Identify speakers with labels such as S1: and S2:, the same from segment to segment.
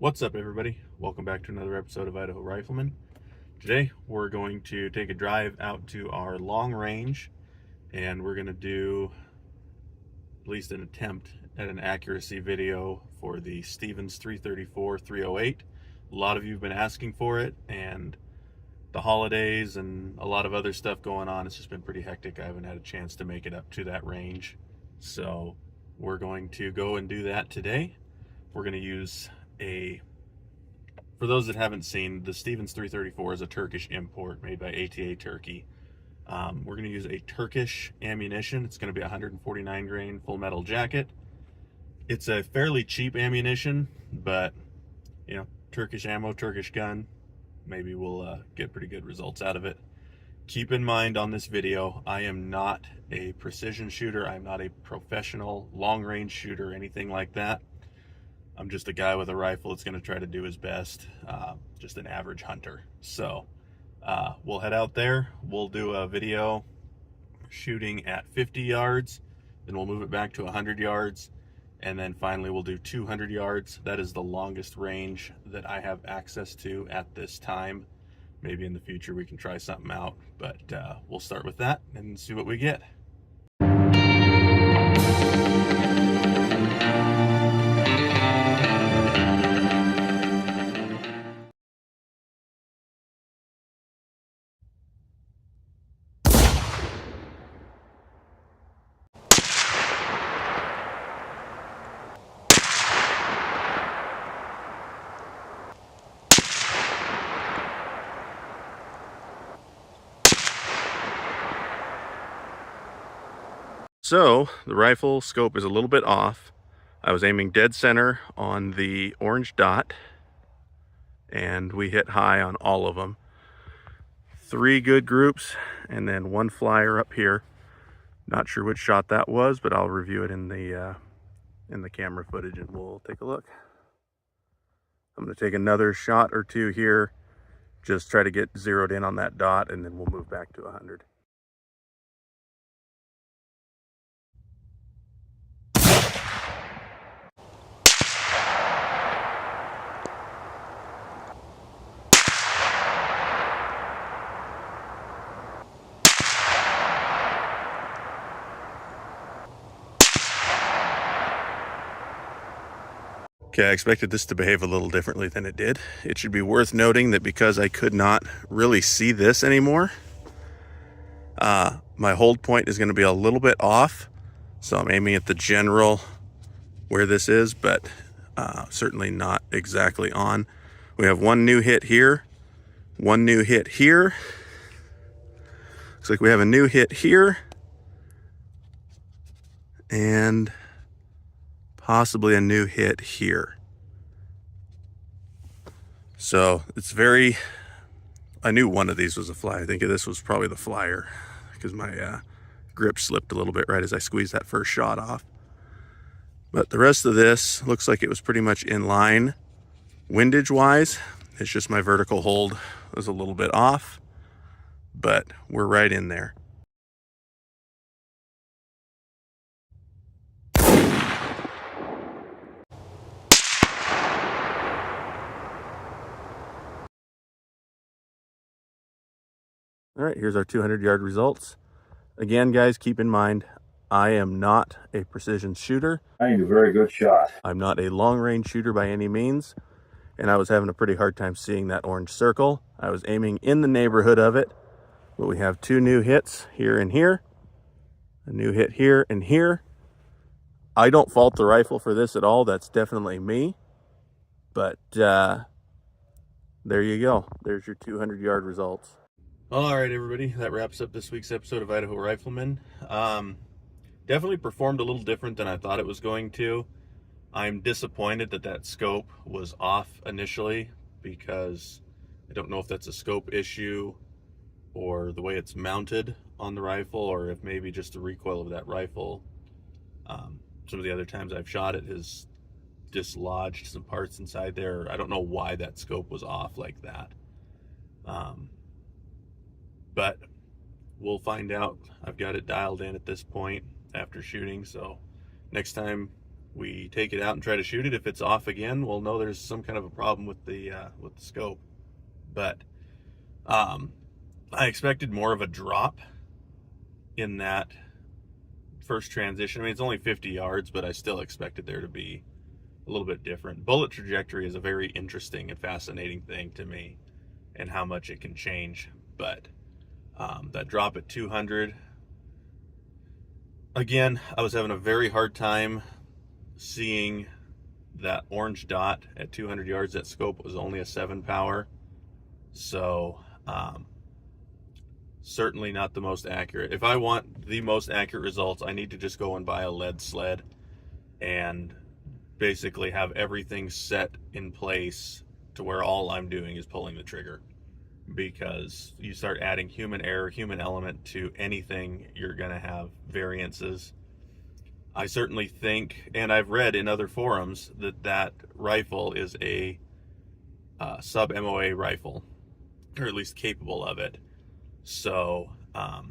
S1: What's up, everybody? Welcome back to another episode of Idaho Rifleman. Today we're going to take a drive out to our long range, and we're going to do at least an attempt at an accuracy video for the Stevens 334-308. A lot of you have been asking for it, and the holidays and a lot of other stuff going on, it's just been pretty hectic. I haven't had a chance to make it up to that range, so we're going to go and do that today. We're going to use for those that haven't seen, the Stevens 334 is a Turkish import made by ATA Turkey. We're going to use a Turkish ammunition. It's going to be 149 grain full metal jacket. It's a fairly cheap ammunition, but you know, Turkish ammo, Turkish gun, maybe we'll get pretty good results out of it. Keep in mind on this video, I am not a precision shooter. I'm not a professional long range shooter, anything like that. I'm just a guy with a rifle that's going to try to do his best, just an average hunter. So we'll head out there. We'll do a video shooting at 50 yards, then we'll move it back to 100 yards, and then finally we'll do 200 yards. That is the longest range that I have access to at this time. Maybe in the future we can try something out, but we'll start with that and see what we get. So the rifle scope is a little bit off. I was aiming dead center on the orange dot, and we hit high on all of them. 3 good groups, and then 1 flyer up here. Not sure which shot that was, but I'll review it in the camera footage, and we'll take a look. I'm going to take another shot or 2 here, just try to get zeroed in on that dot, and then we'll move back to 100. Okay, I expected this to behave a little differently than it did. It should be worth noting that because I could not really see this anymore, my hold point is going to be a little bit off. So I'm aiming at the general where this is, but certainly not exactly on. We have 1 new hit here, 1 new hit here. Looks like we have a new hit here, and possibly a new hit here. So it's very, I knew one of these was a fly. I think this was probably the flyer because my grip slipped a little bit right as I squeezed that first shot off. But the rest of this looks like it was pretty much in line windage wise. It's just my vertical hold was a little bit off, but we're right in there. All right, here's our 200-yard results. Again, guys, keep in mind, I am not a precision shooter.
S2: I need a very good shot.
S1: I'm not a long-range shooter by any means, and I was having a pretty hard time seeing that orange circle. I was aiming in the neighborhood of it, but we have 2 new hits here and here, a new hit here and here. I don't fault the rifle for this at all. That's definitely me, but there you go. There's your 200-yard results. All right, everybody, that wraps up this week's episode of Idaho Rifleman. Definitely performed a little different than I thought it was going to. I'm disappointed that that scope was off initially, because I don't know if that's a scope issue or the way it's mounted on the rifle, or if maybe just the recoil of that rifle. Some of the other times I've shot it has dislodged some parts inside there. I don't know why that scope was off like that. But we'll find out. I've got it dialed in at this point after shooting, so next time we take it out and try to shoot it. If it's off again, we'll know there's some kind of a problem with the scope. But I expected more of a drop in that first transition. I mean, it's only 50 yards, but I still expected there to be a little bit different. Bullet trajectory is a very interesting and fascinating thing to me, and how much it can change. But that drop at 200, again, I was having a very hard time seeing that orange dot at 200 yards. That scope was only a 7 power, so certainly not the most accurate. If I want the most accurate results, I need to just go and buy a lead sled and basically have everything set in place to where all I'm doing is pulling the trigger. Because you start adding human error, human element to anything, you're going to have variances. I certainly think, and I've read in other forums, that rifle is a sub-MOA rifle, or at least capable of it. So I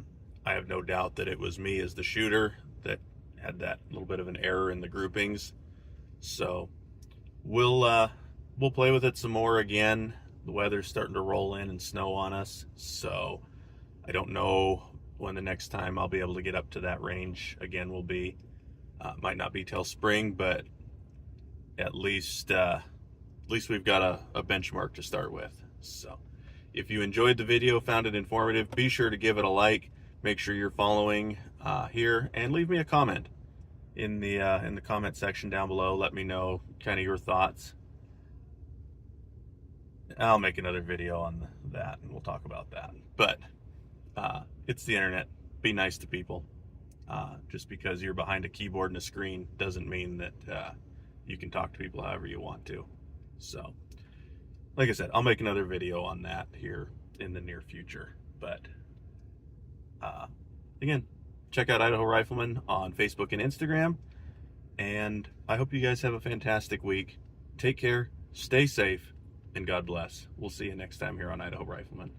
S1: have no doubt that it was me as the shooter that had that little bit of an error in the groupings. So we'll play with it some more again. The weather's starting to roll in and snow on us, so I don't know when the next time I'll be able to get up to that range again will be. Might not be till spring, but at least we've got a benchmark to start with. So if you enjoyed the video, found it informative, be sure to give it a like. Make sure you're following here, and leave me a comment in the comment section down below. Let me know kind of your thoughts. I'll make another video on that, and we'll talk about that. But it's the internet. Be nice to people. Just because you're behind a keyboard and a screen doesn't mean that you can talk to people however you want to. So, like I said, I'll make another video on that here in the near future. But again, check out Idaho Rifleman on Facebook and Instagram. And I hope you guys have a fantastic week. Take care, stay safe, and God bless. We'll see you next time here on Idaho Rifleman.